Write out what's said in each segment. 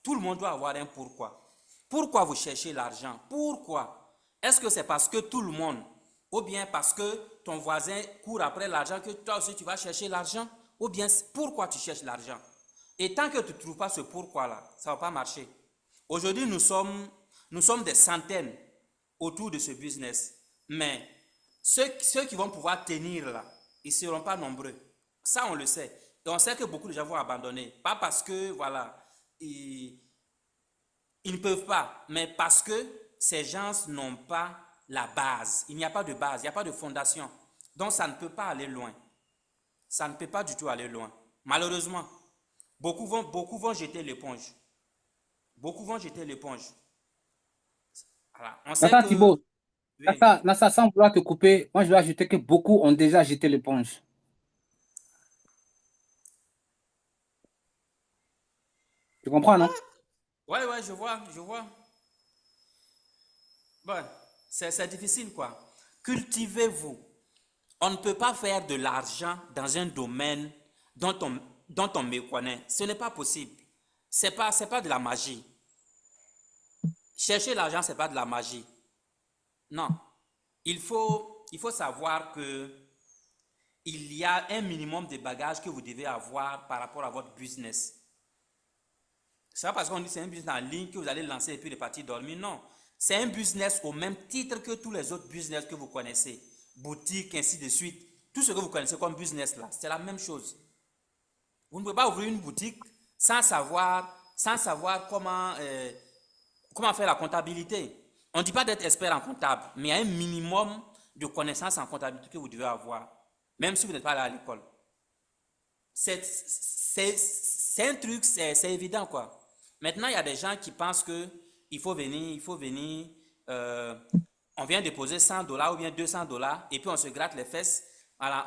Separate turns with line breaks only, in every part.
Tout le monde doit avoir un pourquoi. Pourquoi vous cherchez l'argent? Pourquoi? Est-ce que c'est parce que tout le monde, ou bien parce que ton voisin court après l'argent que toi aussi tu vas chercher l'argent? Ou bien pourquoi tu cherches l'argent? Et tant que tu ne trouves pas ce pourquoi-là, ça ne va pas marcher. Aujourd'hui, nous sommes des centaines autour de ce business. Mais ceux qui vont pouvoir tenir là, ils ne seront pas nombreux. Ça, on le sait. Et on sait que beaucoup de gens vont abandonner. Pas parce que, voilà, ils ne peuvent pas, mais parce que ces gens n'ont pas la base. Il n'y a pas de base, il n'y a pas de fondation. Donc, ça ne peut pas aller loin. Ça ne peut pas du tout aller loin. Malheureusement, beaucoup vont jeter l'éponge. Beaucoup vont jeter l'éponge. Voilà. On sait
Nassa
que...
Thibault,
Oui.
Nassa, sans vouloir te couper, moi je dois ajouter que beaucoup ont déjà jeté l'éponge. Tu comprends, non?
Ouais, ouais, je vois, je vois. Bon, c'est difficile, quoi. Cultivez-vous. On ne peut pas faire de l'argent dans un domaine dont on méconnaît. Ce n'est pas possible. C'est pas de la magie. Chercher l'argent, ce n'est pas de la magie. Non. Il faut savoir que il y a un minimum de bagages que vous devez avoir par rapport à votre business. C'est pas parce qu'on dit que c'est un business en ligne que vous allez lancer et puis repartir dormir. Non. C'est un business au même titre que tous les autres business que vous connaissez. Boutique, ainsi de suite. Tout ce que vous connaissez comme business là, c'est la même chose. Vous ne pouvez pas ouvrir une boutique sans savoir comment faire la comptabilité. On ne dit pas d'être expert en comptable, mais il y a un minimum de connaissances en comptabilité que vous devez avoir, même si vous n'êtes pas allé à l'école. C'est un truc, c'est évident, quoi. Maintenant, il y a des gens qui pensent que il faut venir, euh, on vient déposer 100 $ ou bien 200 $ et puis on se gratte les fesses, voilà,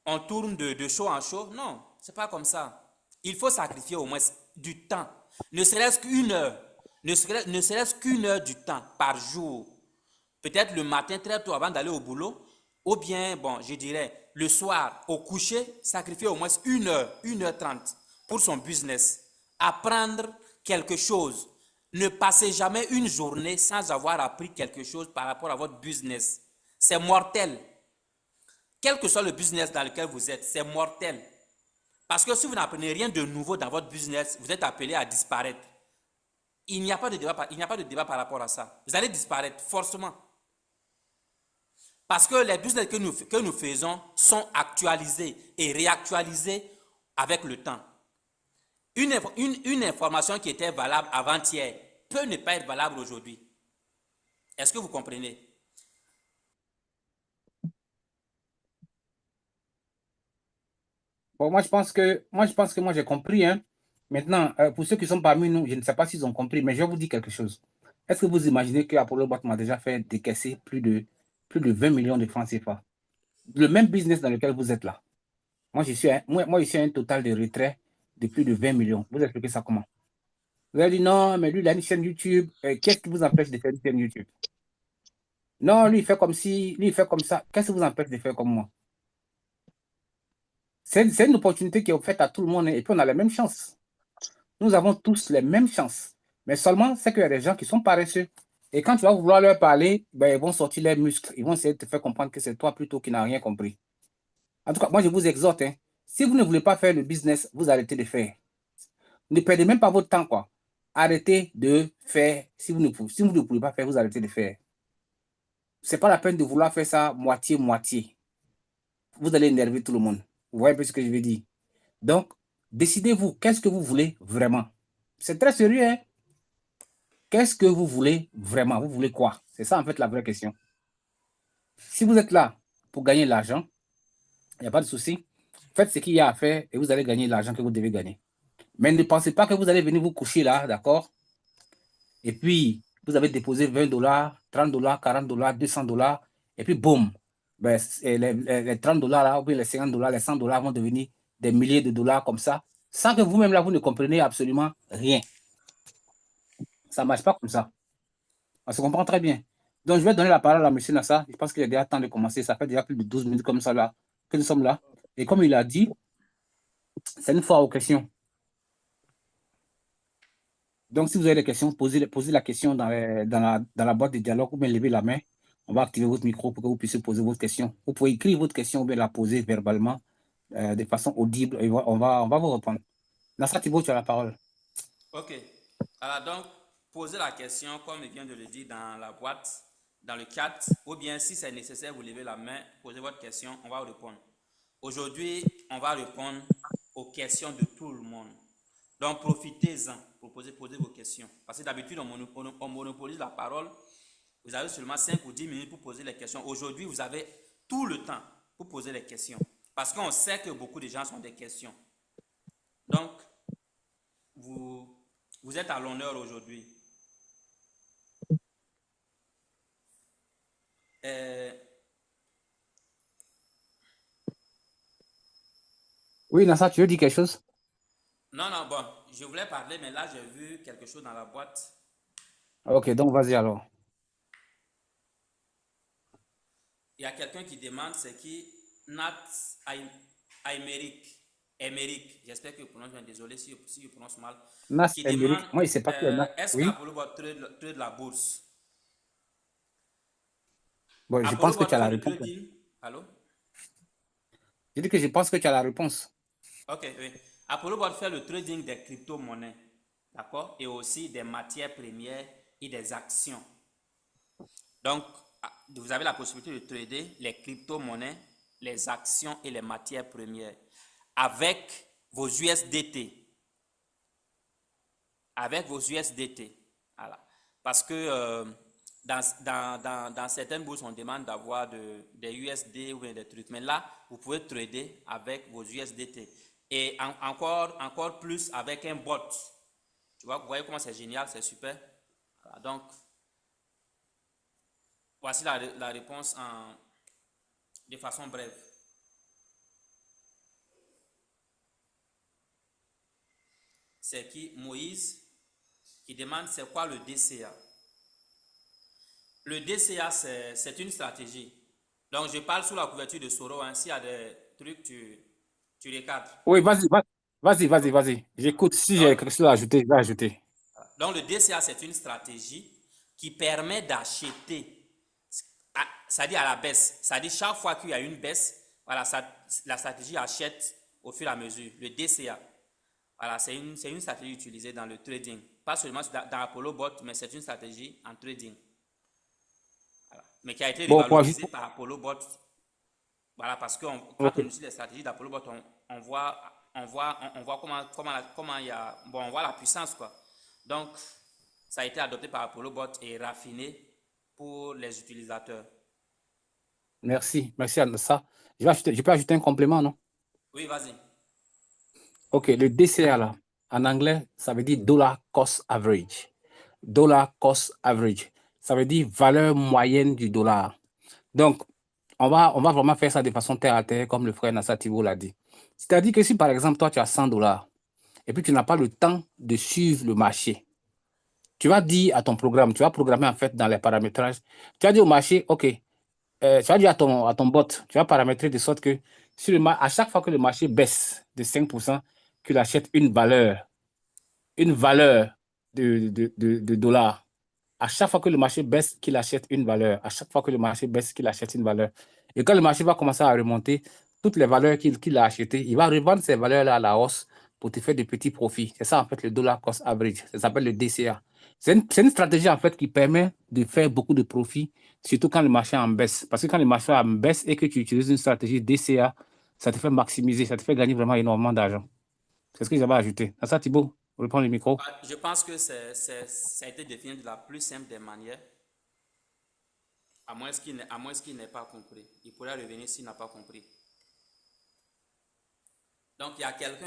on tourne de show en show. Non, c'est pas comme ça. Il faut sacrifier au moins du temps, ne serait-ce qu'une heure, ne serait-ce qu'une heure du temps par jour. Peut-être le matin très tôt avant d'aller au boulot, ou bien, bon, je dirais, le soir au coucher, sacrifier au moins 1 heure 30 pour son business. Apprendre quelque chose. Ne passez jamais une journée sans avoir appris quelque chose par rapport à votre business. C'est mortel. Quel que soit le business dans lequel vous êtes, c'est mortel. Parce que si vous n'apprenez rien de nouveau dans votre business, vous êtes appelé à disparaître. Il n'y a pas de débat par rapport à ça. Vous allez disparaître forcément. Parce que les business que nous faisons sont actualisés et réactualisés avec le temps. Une information qui était valable avant-hier peut ne pas être valable aujourd'hui. Est-ce que vous comprenez?
Bon, moi j'ai compris, hein. Maintenant, pour ceux qui sont parmi nous, je ne sais pas s'ils ont compris, mais je vais vous dire quelque chose. Est-ce que vous imaginez que Apollo Bot m'a déjà fait décaisser plus de 20 millions de francs CFA? Le même business dans lequel vous êtes là. Moi, je suis à un total de retrait de plus de 20 millions. Vous expliquez ça comment? Vous avez dit non, mais lui, il a une chaîne YouTube. Qu'est-ce qui vous empêche de faire une chaîne YouTube? Non, lui, il fait comme si, lui, il fait comme ça. Qu'est-ce qui vous empêche de faire comme moi? C'est une opportunité qui est offerte à tout le monde, hein, et puis on a les mêmes chances. Nous avons tous les mêmes chances. Mais seulement, c'est qu'il y a des gens qui sont paresseux. Et quand tu vas vouloir leur parler, ben, ils vont sortir les muscles. Ils vont essayer de te faire comprendre que c'est toi plutôt qui n'as rien compris. En tout cas, moi, je vous exhorte, hein, si vous ne voulez pas faire le business, vous arrêtez de faire. Ne perdez même pas votre temps, quoi. Arrêtez de faire. Si vous ne pouvez pas faire, vous arrêtez de faire. C'est pas la peine de vouloir faire ça moitié-moitié. Vous allez énerver tout le monde. Vous voyez un peu ce que je veux dire? Donc, décidez-vous, qu'est-ce que vous voulez vraiment? C'est très sérieux, hein? Qu'est-ce que vous voulez vraiment? Vous voulez quoi? C'est ça, en fait, la vraie question. Si vous êtes là pour gagner de l'argent, il n'y a pas de souci. Faites ce qu'il y a à faire et vous allez gagner l'argent que vous devez gagner. Mais ne pensez pas que vous allez venir vous coucher là, d'accord? Et puis, vous avez déposé 20 $, 30 $, 40 $, 200 $, et puis boum, ben, les 30 $ là, ou bien les 50 $, les 100 $ vont devenir des milliers de dollars comme ça, sans que vous-même là, vous ne compreniez absolument rien. Ça ne marche pas comme ça. On se comprend très bien. Donc, je vais donner la parole à M. Nassa. Je pense qu'il est déjà temps de commencer. Ça fait déjà plus de 12 minutes comme ça là, que nous sommes là. Et comme il a dit, c'est une fois aux questions. Donc, si vous avez des questions, posez la question dans la boîte de dialogue ou bien levez la main. On va activer votre micro pour que vous puissiez poser votre question. Vous pouvez écrire votre question ou bien la poser verbalement de façon audible et on va vous répondre. Nassa Thibault, tu as la parole.
Ok. Alors donc, posez la question, comme il vient de le dire, dans la boîte, dans le chat, ou bien si c'est nécessaire, vous levez la main, posez votre question, on va vous répondre. Aujourd'hui, on va répondre aux questions de tout le monde. Donc, profitez-en pour poser vos questions. Parce que d'habitude, on monopolise la parole. Vous avez seulement 5 ou 10 minutes pour poser les questions. Aujourd'hui, vous avez tout le temps pour poser les questions. Parce qu'on sait que beaucoup de gens ont des questions. Donc, vous êtes à l'honneur aujourd'hui.
Oui, Nassa, tu veux dire quelque chose?
Non, non, bon, je voulais parler, mais là, j'ai vu quelque chose dans la boîte.
Ok, donc vas-y alors.
Il y a quelqu'un qui demande, c'est qui? Nat Aymeric. Aymeric, j'espère que je prononce bien, désolé si je prononce mal.
Nas
Qui demande,
Emeric, moi, il ne sait pas qui est Nas.
est-ce
Oui,
qu'Apollobot trade la bourse?
bon, je pense que
Apollobot
tu as
fait
la
le
réponse.
trading. Allô?
Je dis que je pense que tu as la réponse.
Ok, oui. Apollobot fait le trading des crypto-monnaies, d'accord? Et aussi des matières premières et des actions. Donc, vous avez la possibilité de trader les crypto-monnaies, les actions et les matières premières avec vos USDT. Avec vos USDT. Voilà. Parce que dans certaines bourses, on demande d'avoir des USD ou bien des trucs. Mais là, vous pouvez trader avec vos USDT. Et encore plus avec un bot. Tu vois, vous voyez comment c'est génial, c'est super. Voilà. Donc, voici la réponse de façon brève. C'est qui? Moïse qui demande c'est quoi le DCA. Le DCA, c'est une stratégie. Donc, je parle sous la couverture de Soro. Hein. S'il y a des trucs, tu les cadres.
Oui, vas-y,
Ok.
vas-y. J'écoute. Si j'ai
Donc,
quelque chose à ajouter, je vais ajouter.
donc, le DCA, c'est une stratégie qui permet d'acheter, c'est-à-dire à la baisse. C'est-à-dire chaque fois qu'il y a une baisse, voilà, la stratégie achète au fur et à mesure. Le DCA, voilà, c'est une stratégie utilisée dans le trading. Pas seulement dans Apollo Bot, mais c'est une stratégie en trading. Voilà. Mais qui a été
Bon,
revalorisée par Apollo Bot. Voilà, parce que quand
ok.
on utilise les stratégies d'Apollo Bot, on voit comment il y a. Bon, on voit la puissance, quoi. Donc, ça a été adopté par Apollo Bot et raffiné pour les utilisateurs.
Merci à ça. Je peux ajouter un complément, non?
Oui, vas-y.
Ok, le DCA là, en anglais, ça veut dire Dollar Cost Average. Dollar Cost Average. Ça veut dire valeur moyenne du dollar. Donc, on va vraiment faire ça de façon terre à terre, comme le frère Nassa Thibault l'a dit. C'est-à-dire que si par exemple, toi, tu as 100 dollars et puis tu n'as pas le temps de suivre le marché, tu vas dire à ton programme, tu vas programmer en fait dans les paramétrages, tu vas dire au marché, OK, tu vas dire à ton bot, tu vas paramétrer de sorte que à chaque fois que le marché baisse de 5%, qu'il achète une valeur de dollars. À chaque fois que le marché baisse, qu'il achète une valeur. À chaque fois que le marché baisse, qu'il achète une valeur. Et quand le marché va commencer à remonter, toutes les valeurs qu'il a achetées, il va revendre ces valeurs-là à la hausse pour te faire des petits profits. C'est ça, en fait, le dollar cost average. Ça s'appelle le DCA. C'est une stratégie, en fait, qui permet de faire beaucoup de profits, surtout quand le marché est en baisse. Parce que quand le marché est en baisse et que tu utilises une stratégie DCA, ça te fait maximiser, ça te fait gagner vraiment énormément d'argent. C'est ce que j'avais ajouté. À ça, Thibault, reprends le micro.
Je pense que ça a été défini de la plus simple des manières, à moins qu'il n'ait pas compris. Il pourrait revenir s'il n'a pas compris. Donc, il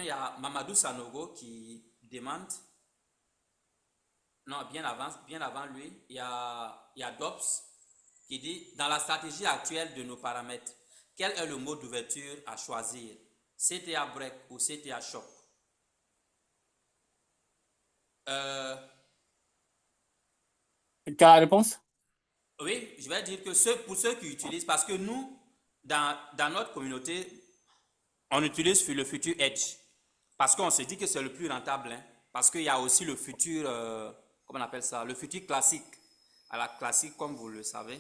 y a Mamadou Sanogo qui demande, non, bien avant lui, il y a Dobbs qui dit, dans la stratégie actuelle de nos paramètres, quel est le mode d'ouverture à choisir? CTA break ou CTA choc? Euh,
Tu as la réponse?
oui, je vais dire que pour ceux qui utilisent, parce que nous, dans notre communauté, on utilise le futur edge. Parce qu'on se dit que c'est le plus rentable. Hein. Parce qu'il y a aussi le futur, comment on appelle ça, le futur classique. À la classique, comme vous le savez.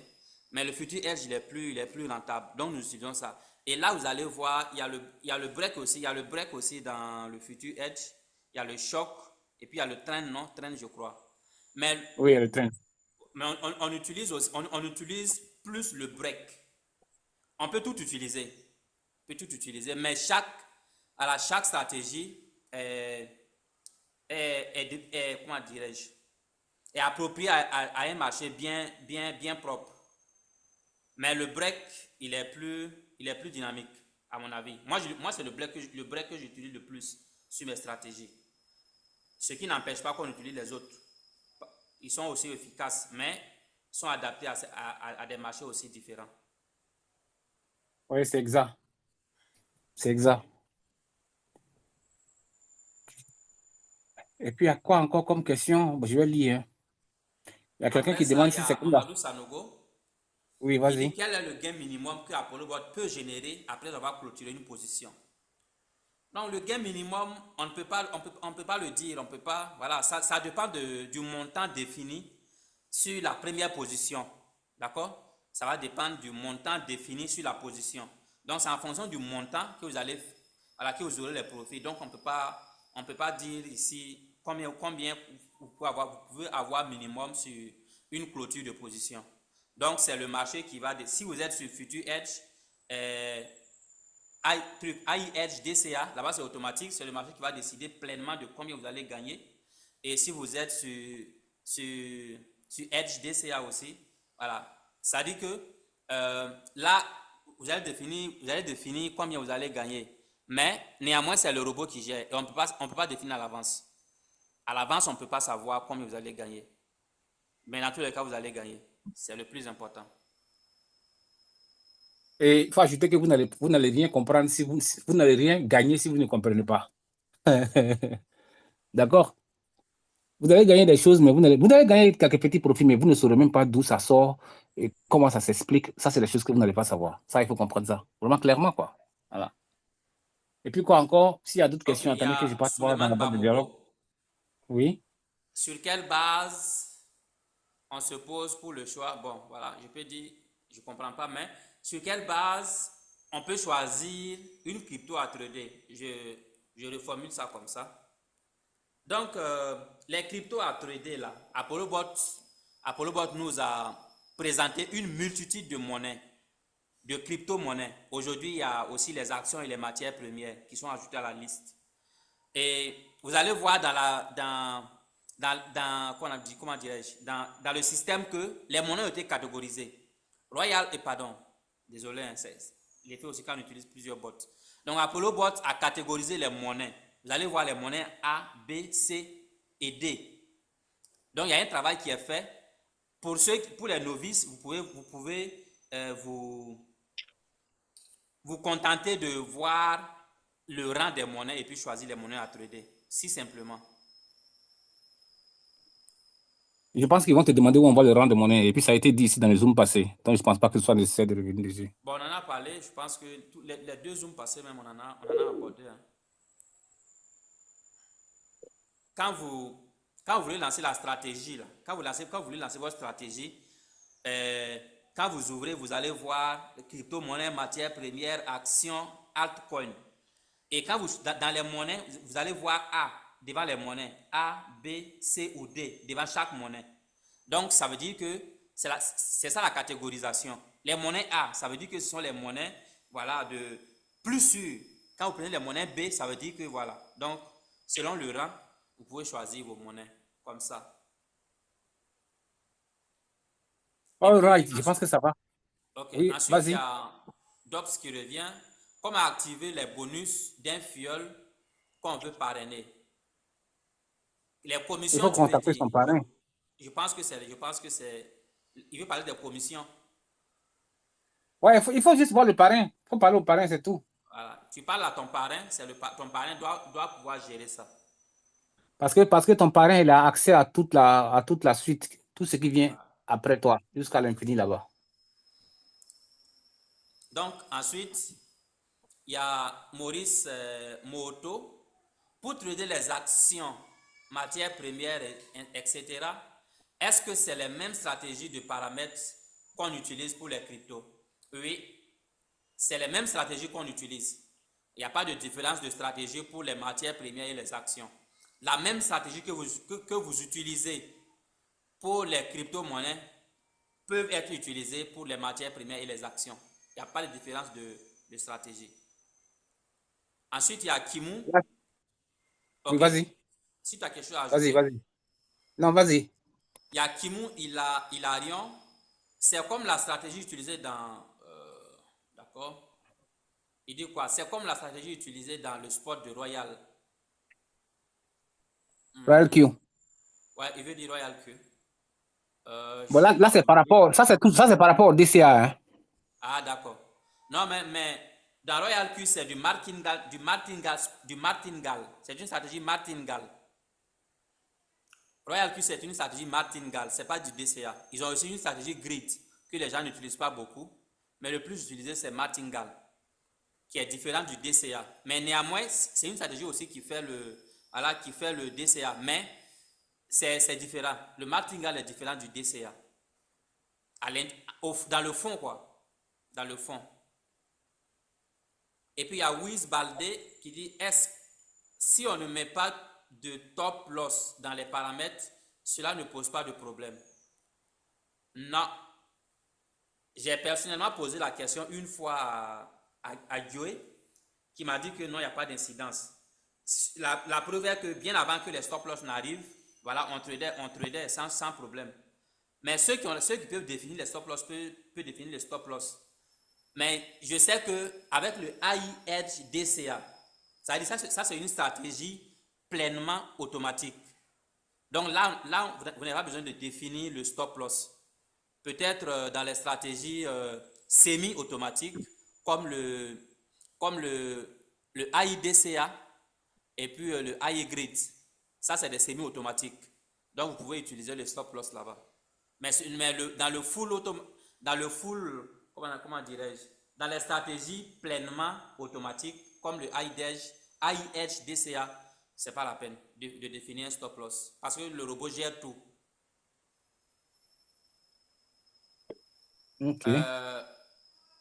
Mais le futur edge, il est plus rentable. Donc, nous utilisons ça. Et là, vous allez voir, il y a le break aussi. Il y a le break aussi dans le futur edge. Il y a le choc. Et puis, il y a le train, non? Train, je crois. Mais,
Oui, le train.
mais on utilise aussi, on utilise plus le break. On peut tout utiliser. On peut tout utiliser. Mais chaque stratégie comment dirais-je, est appropriée à un marché bien propre. Mais le break, il est plus dynamique, à mon avis. Moi c'est le break que j'utilise le plus sur mes stratégies. Ce qui n'empêche pas qu'on utilise les autres. Ils sont aussi efficaces, mais sont adaptés à des marchés aussi différents.
Oui, c'est exact. C'est exact. Et puis, il y a quoi encore comme question? Bon, je vais lire, hein. Il y a quelqu'un
Après
qui
ça,
demande
il y
si c'est
a
comme là.
Mamadou Sanogo
Oui,
qui dit
vas-y.
quel est le gain minimum que Apollo peut générer après avoir clôturé une position. Non, le gain minimum, on ne peut pas, on peut pas le dire, on peut pas, voilà, ça dépend du montant défini sur la première position, d'accord? Ça va dépendre du montant défini sur la position. Donc, c'est en fonction du montant que vous allez, à laquelle vous aurez les profits. Donc, on peut pas dire ici combien vous pouvez avoir minimum sur une clôture de position. Donc, c'est le marché qui va, si vous êtes sur Future Edge, Edge DCA, là-bas c'est automatique, c'est le marché qui va décider pleinement de combien vous allez gagner. Et si vous êtes sur Edge DCA aussi, voilà, ça dit que là, vous allez définir combien vous allez gagner. Mais néanmoins, c'est le robot qui gère et on peut pas définir à l'avance. À l'avance, on ne peut pas savoir combien vous allez gagner. Mais dans tous les cas, vous allez gagner. C'est le plus important.
Et il faut ajouter que vous n'allez rien comprendre vous n'allez rien gagner si vous ne comprenez pas. D'accord? Vous allez gagner des choses, mais vous allez gagner quelques petits profits, mais vous ne saurez même pas d'où ça sort et comment ça s'explique. Ça, c'est des choses que vous n'allez pas savoir. Ça, il faut comprendre ça. Vraiment clairement, quoi. Voilà. Et puis quoi encore? S'il y a d'autres
Ok,
questions,
il y
attendez que
a
je passe voir dans
Suleiman
la boîte de dialogue.
Bamoko.
Oui.
Sur quelle base on se pose pour le choix? Bon, voilà, je peux dire, je ne comprends pas, mais sur quelle base on peut choisir une crypto à trader? Je reformule ça comme ça. Donc, les cryptos à trader là, Apollo Bot nous a présenté une multitude de monnaies, de crypto-monnaies. Aujourd'hui, il y a aussi les actions et les matières premières qui sont ajoutées à la liste. Et vous allez voir comment dirais-je, dans le système que les monnaies ont été catégorisées. Royal, et pardon, désolé, hein, il est fait aussi quand on utilise plusieurs bots. Donc Apollo Bot a catégorisé les monnaies. Vous allez voir les monnaies A, B, C et D. Donc il y a un travail qui est fait. Pour les novices, vous pouvez vous contenter de voir le rang des monnaies et puis choisir les monnaies à trader. Si simplement.
Je pense qu'ils vont te demander où on va le rendre de monnaie. Et puis, ça a été dit ici dans le Zoom passé. Donc, je ne pense pas que ce soit nécessaire de revenir dessus.
Bon, on en a parlé. Je pense que les deux zooms passés, même, on en a abordé. Hein. Quand vous, quand vous voulez lancer la stratégie, là, quand vous voulez lancer votre stratégie, euh, quand vous ouvrez, vous allez voir crypto-monnaie, matières premières, actions, altcoin. Et quand dans les monnaies, vous allez voir A devant les monnaies. A, B, C ou D devant chaque monnaie. Donc, ça veut dire que c'est ça la catégorisation. Les monnaies A, ça veut dire que ce sont les monnaies, voilà, de plus sûres. Quand vous prenez les monnaies B, ça veut dire que, voilà. Donc, selon le rang, vous pouvez choisir vos monnaies comme ça. Et
All
puis,
right, je pense que ça va.
ok.
Oui,
Ensuite, il y
vas-y.
a Dobbs qui revient. Comment activer les bonus d'un fiole qu'on veut parrainer? Les
Il
commissions,
faut
tu veux
contacter
dire?
son parrain.
Je pense que c'est, il veut parler des commissions.
Ouais, il faut juste voir le parrain. Il faut parler au parrain, c'est tout.
Voilà. Tu parles à ton parrain, ton parrain doit pouvoir gérer ça.
Parce que ton parrain, il a accès à toute la suite, tout ce qui vient après toi, jusqu'à l'infini là-bas.
Donc, ensuite, il y a Maurice Moto. Pour trader les actions matières premières, etc. Est-ce que c'est les mêmes stratégies de paramètres qu'on utilise pour les cryptos? Oui, c'est les mêmes stratégies qu'on utilise. Il n'y a pas de différence de stratégie pour les matières premières et les actions. La même stratégie que vous utilisez pour les crypto-monnaies peuvent être utilisées pour les matières premières et les actions. Il n'y a pas de différence de stratégie. Ensuite, il y a Kimu.
Oui,
OK.
vas-y.
Si tu as quelque chose à
Vas-y,
ajouter.
vas-y. Non, vas-y.
Il y a Kimu Hilarion. C'est comme la stratégie utilisée dans... d'accord. Il dit quoi? C'est comme la stratégie utilisée dans le spot de Royal.
Royal Q.
Ouais, il veut dire Royal Q. Je
Bon,
sais
là
pas
c'est
comment
par
dire.
rapport, ça c'est par rapport au DCA. Hein.
Ah, d'accord. Non, mais dans Royal Q, c'est du martingale. C'est une stratégie martingale. Royal Q, c'est une stratégie martingale. C'est pas du DCA. Ils ont aussi une stratégie grid que les gens n'utilisent pas beaucoup. Mais le plus utilisé, c'est martingale, qui est différent du DCA. Mais néanmoins, c'est une stratégie aussi qui fait le DCA. Mais c'est différent. Le martingale est différent du DCA. Dans le fond, quoi. Dans le fond. Et puis il y a Wiz Baldé qui dit si on ne met pas de top loss dans les paramètres, cela ne pose pas de problème. Non. J'ai personnellement posé la question une fois à Joey qui m'a dit que non, il n'y a pas d'incidence. La preuve est que bien avant que les stop loss n'arrivent, voilà, on tradait sans problème. Mais ceux qui peuvent définir les stop loss peuvent définir les stop loss. Mais je sais qu'avec le AI Edge DCA, ça c'est une stratégie pleinement automatique. Donc là vous n'avez pas besoin de définir le stop loss. Peut-être dans les stratégies semi-automatiques comme le AI DCA et puis le AI Grid. Ça c'est des semi-automatiques. Donc vous pouvez utiliser le stop loss là-bas. Mais dans le full, comment dirais-je, dans les stratégies pleinement automatiques, comme le AI Edge DCA, c'est pas la peine de définir un stop loss parce que le robot gère tout.
Ok.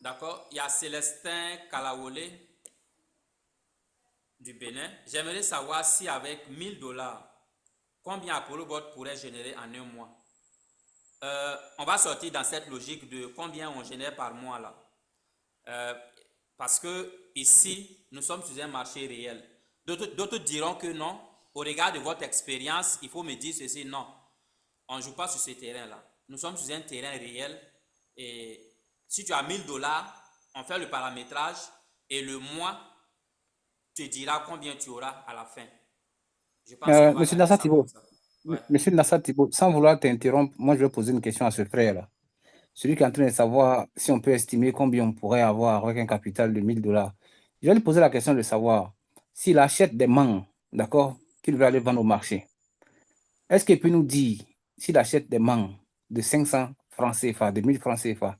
D'accord. Il y a Célestin Kalawole du Bénin. J'aimerais savoir si avec $1000, combien Apollo Bot pourrait générer en un mois. On va sortir dans cette logique de combien on génère par mois là. Parce que ici, nous sommes sur un marché réel. D'autres diront que non. Au regard de votre expérience, il faut me dire ceci. Non, on ne joue pas sur ce terrain-là. Nous sommes sur un terrain réel. Et si tu as $1000, on fait le paramétrage et le mois te dira combien tu auras à la fin. Je pense qu'on va
Monsieur
garder
Nassar
ça comme
Thibault,
ça. Ouais.
Monsieur Nassar Thibault, sans vouloir t'interrompre, moi je vais poser une question à ce frère-là. Celui qui est en train de savoir si on peut estimer combien on pourrait avoir avec un capital de $1000. Je vais lui poser la question de savoir s'il achète des mangues, d'accord, qu'il veut aller vendre au marché. Est-ce qu'il peut nous dire s'il achète des mangues de 500 francs CFA, de 1000 francs CFA,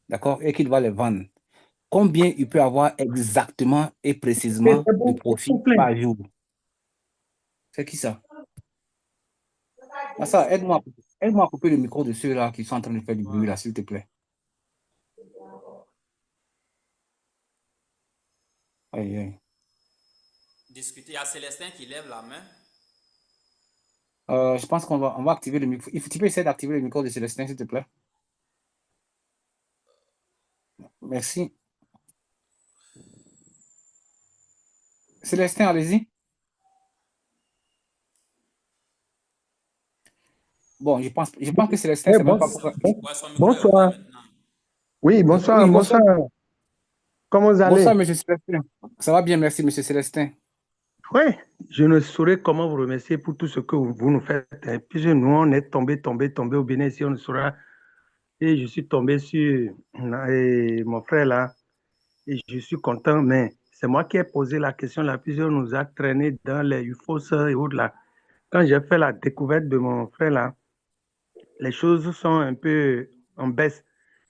d'accord, et qu'il va les vendre, combien il peut avoir exactement et précisément de profit par jour? C'est qui ça? Massa, aide-moi à couper le micro de ceux-là qui sont en train de faire du bruit, là, s'il te plaît. Aïe, aïe.
Discuter. Il y a Célestin qui lève la main.
Je pense qu'on va activer le micro. Tu peux essayer d'activer le micro de Célestin, s'il te plaît. Merci. Célestin, allez-y. Bon, je pense que Célestin, c'est même pas pour...
Ouais, son micro est ouvert
Bonsoir.
maintenant.
Oui, bonsoir,
Oui,
bonsoir. Comment vous allez?
bonsoir, monsieur Célestin. Ça va bien, merci, monsieur Célestin.
Oui, je ne saurais comment vous remercier pour tout ce que vous nous faites. Et puis nous, on est tombé au Bénin, si on ne saura. Et je suis tombé sur mon frère là, et je suis content, mais c'est moi qui ai posé la question. La plusieurs nous a traîné dans les UFOs et autres là. Quand j'ai fait la découverte de mon frère là, les choses sont un peu en baisse.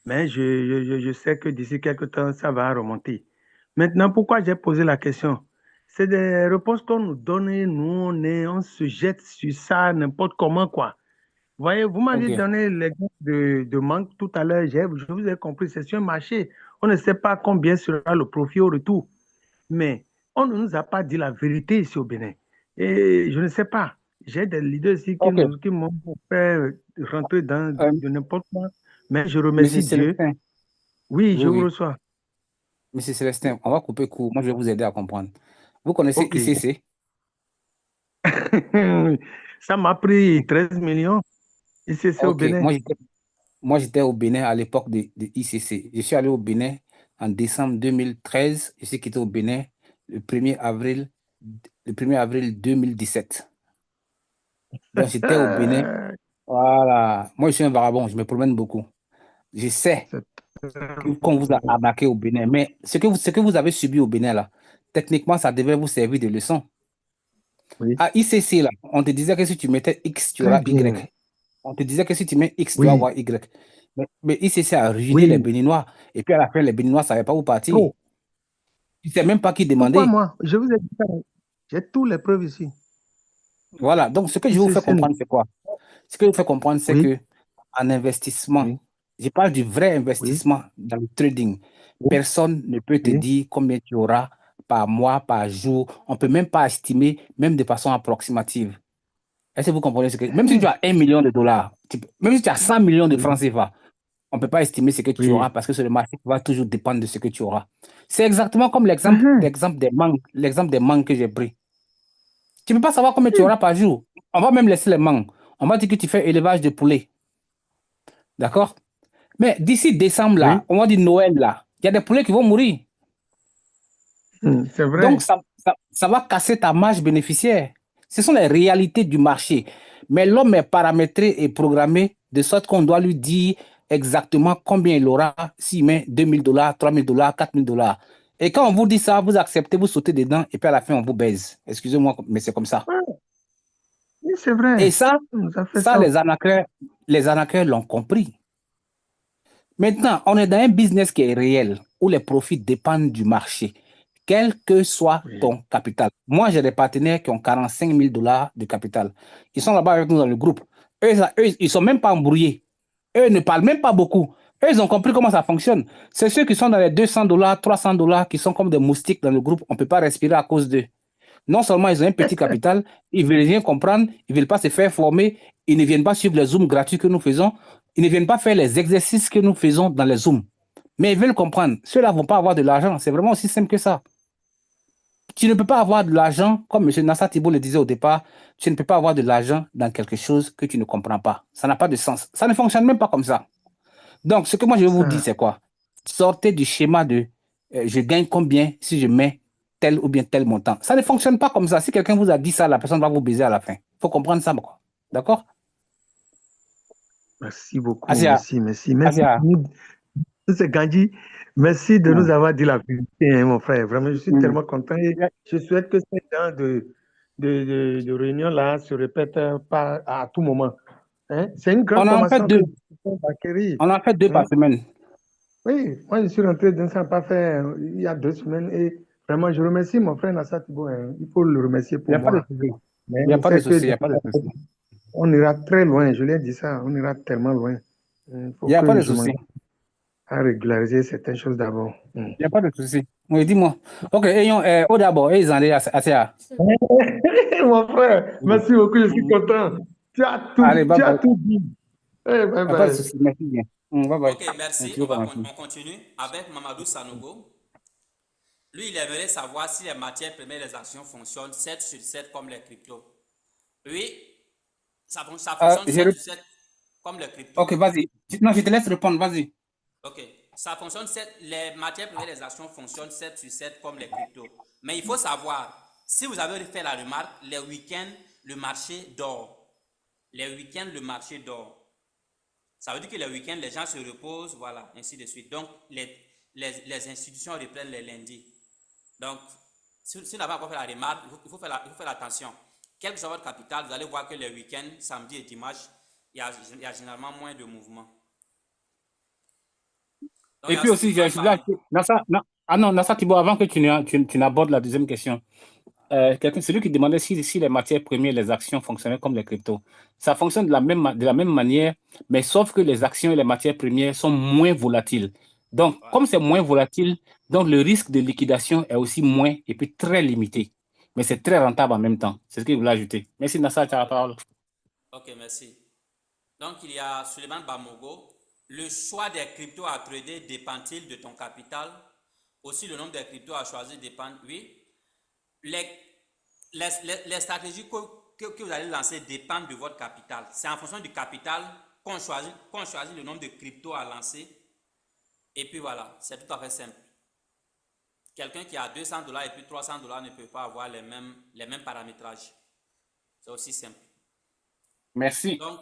Mais je sais que d'ici quelques temps, ça va remonter. Maintenant, pourquoi j'ai posé la question? C'est des réponses qu'on nous donne et nous, on se jette sur ça n'importe comment, quoi. Vous voyez, vous m'aviez
Ok.
donné l'exemple de manque tout à l'heure. Je vous ai compris, c'est sur un marché. On ne sait pas combien sera le profit au retour. Mais on ne nous a pas dit la vérité ici au Bénin. Et je ne sais pas. J'ai des leaders ici
Ok.
qui m'ont fait rentrer dans
Euh,
de n'importe quoi. Mais je
Monsieur
remercie Dieu.
Célestin,
Oui,
oui,
je vous
oui.
reçois.
Monsieur Célestin, on va couper court. Moi, je vais vous aider à comprendre. Vous connaissez
OK.
ICC?
Ça m'a pris 13 millions. Ici, c'est au
Ok.
Bénin.
Moi, j'étais au Bénin à l'époque de ICC. Je suis allé au Bénin en décembre 2013. Je suis quitté au Bénin le 1er avril, le 1er avril 2017. Donc, j'étais au Bénin.
Euh,
Voilà. Moi, je suis un vagabond. Je me promène beaucoup. Je sais
c'est
qu'on vous a arnaqué au Bénin. Mais ce que vous avez subi au Bénin, là, techniquement, ça devait vous servir de leçon.
Oui,
À ICC, là, on te disait que si tu mettais X, tu
très
auras
bien.
Y. On te disait que si tu mets X, tu vas
Oui,
avoir Y. Mais ICC a ruiné les
oui.
Béninois. Et puis à la fin, les Béninois ne savaient pas où partir.
Trop.
Tu ne sais même pas qui
Pourquoi
demander.
moi? Je vous ai dit ça. J'ai toutes les preuves ici.
Voilà. Donc, ce que je vais vous faire
ICC,
comprendre, c'est quoi? Ce que je vous fais comprendre, c'est
oui,
que en investissement,
oui,
je parle du vrai
oui,
investissement dans le trading.
oui,
Personne ne peut te
oui.
dire combien tu auras par mois, par jour. On ne peut même pas estimer, même de façon approximative. Est-ce que vous comprenez ce que... Même si tu
Eh,
as 1 million de dollars, même si tu as 100 millions de
oui,
francs CFA, on ne peut pas estimer ce que tu auras
oui.
parce que c'est le marché qui va toujours dépendre de ce que tu auras. C'est exactement comme
Mhm.
l'exemple des mangues que j'ai pris. Tu ne peux pas savoir combien tu auras par jour. On va même laisser les mangues. On va dire que tu fais élevage de poulets. D'accord? Mais d'ici décembre, là,
Oui,
on va dire Noël, là, il y a des poulets qui vont mourir.
c'est
Donc,
vrai.
ça va casser ta marge bénéficiaire. Ce sont les réalités du marché. Mais l'homme est paramétré et programmé de sorte qu'on doit lui dire exactement combien il aura s'il met 2 000 dollars, 3 000 dollars, 4 000 dollars. Et quand on vous dit ça, vous acceptez, vous sautez dedans et puis à la fin, on vous baise. Excusez-moi, mais c'est comme ça.
Ouais, oui, c'est
Et
vrai.
ça,
On nous a fait
ça
ça.
les arnaqueurs l'ont compris. Maintenant, on est dans un business qui est réel, où les profits dépendent du marché, quel que soit
Oui.
ton capital. Moi, j'ai des partenaires qui ont 45 000 dollars de capital. Ils sont là-bas avec nous dans le groupe. Eux, ils ne sont même pas embrouillés. Eux ne parlent même pas beaucoup. Eux, ils ont compris comment ça fonctionne. C'est ceux qui sont dans les 200 dollars, 300 dollars, qui sont comme des moustiques dans le groupe. On ne peut pas respirer à cause d'eux. Non seulement ils ont un petit capital, ils ne veulent rien comprendre, ils ne veulent pas se faire former, ils ne viennent pas suivre les Zooms gratuits que nous faisons, ils ne viennent pas faire les exercices que nous faisons dans les Zooms. Mais ils veulent comprendre. Ceux-là ne vont pas avoir de l'argent. C'est vraiment aussi simple que ça. Tu ne peux pas avoir de l'argent, comme M. Nassar Thibault le disait au départ, tu ne peux pas avoir de l'argent dans quelque chose que tu ne comprends pas. Ça n'a pas de sens. Ça ne fonctionne même pas comme ça. Donc, ce que moi je vous dis,
Ça,
c'est quoi? Sortez du schéma de je gagne combien si je mets tel ou bien tel montant. Ça ne fonctionne pas comme ça. Si quelqu'un vous a dit ça, la personne va vous baiser à la fin. Il faut comprendre ça, quoi. D'accord?
merci beaucoup.
Asia,
Merci, merci. Merci.
Asia.
C'est Gandhi. Merci de nous
Hmm.
avoir dit la vérité, hein, mon frère. Vraiment, je suis
Hmm.
tellement content et je souhaite que ces genre de réunions-là se répètent pas à tout moment. Hein? C'est une grande
On en fait
formation que
deux.
nous avons acquérie.
On en fait deux
Hein?
par semaine.
Oui, moi je suis rentré dans ça pas fait il y a 2 semaines et vraiment je remercie mon frère Nassar Thibault, hein. Il faut le remercier
Il n'y
pour
a pas de
moi.
souci.
Mais
Il n'y a
on
pas de
sait que
souci. Il n'y a pas de souci.
on ira très loin, je lui ai dit ça, on ira tellement loin. Il
Il
faut
n'y a pas
que
de
je
souci.
m'engage à régulariser certaines choses d'abord.
Il n'y a pas de souci. Oui, dis-moi. OK. Ayons, au d'abord, ils en est assez.
Mon frère, merci beaucoup, je suis content.
Allez, bye
Tu as
bye.
tout dit. Eh,
Il
bye
n'y a pas de
bye.
souci. Merci bien. Bye bye.
Ok, merci.
Merci beaucoup, merci.
On continue avec Mamadou Sanogo. Lui, il aimerait savoir si les matières premières et les actions fonctionnent 7 sur 7 comme les cryptos. Oui, ça fonctionne
J'ai
7 sur 7 comme les
Ok,
cryptos.
vas-y. Non, je te laisse répondre, vas-y.
Ok, ça fonctionne 7, les matières premières et les actions fonctionnent 7 sur 7 comme les cryptos. Mais il faut savoir, si vous avez fait la remarque, les week-ends, le marché dort. Les week-ends, le marché dort. Ça veut dire que les week-ends, les gens se reposent, voilà, ainsi de suite. Donc, les institutions reprennent les lundis. Donc, si vous n'avez pas encore fait la remarque, il faut faire attention. Quel que soit votre capital, vous allez voir que les week-ends, samedi et dimanche, il y a généralement moins de mouvements. Donc, il
Et
y a
puis aussi,
Stéphane
je voulais
Bam.
Nassa, non, ah non, Nassa Thibault, avant que tu n'abordes la deuxième question, celui qui demandait si les matières premières, les actions fonctionnaient comme les cryptos. Ça fonctionne de la même manière, mais sauf que les actions et les matières premières sont moins volatiles. Donc,
Ouais.
comme c'est moins volatile, donc le risque de liquidation est aussi moins et puis très limité. Mais c'est très rentable en même temps. C'est ce que je voulais ajouter. Merci, Nassar, tu as la
Ok,
parole.
ok, merci. Donc, il y a Suleiman Bamogo. Le choix des cryptos à trader dépend-il de ton capital? Aussi, le nombre de cryptos à choisir dépend. Oui. Les, les stratégies que vous allez lancer dépendent de votre capital. C'est en fonction du capital qu'on choisit le nombre de cryptos à lancer. Et puis voilà, c'est tout à fait simple. Quelqu'un qui a 200 $ et puis 300 $ ne peut pas avoir les mêmes paramétrages. C'est aussi simple.
Merci.
Donc,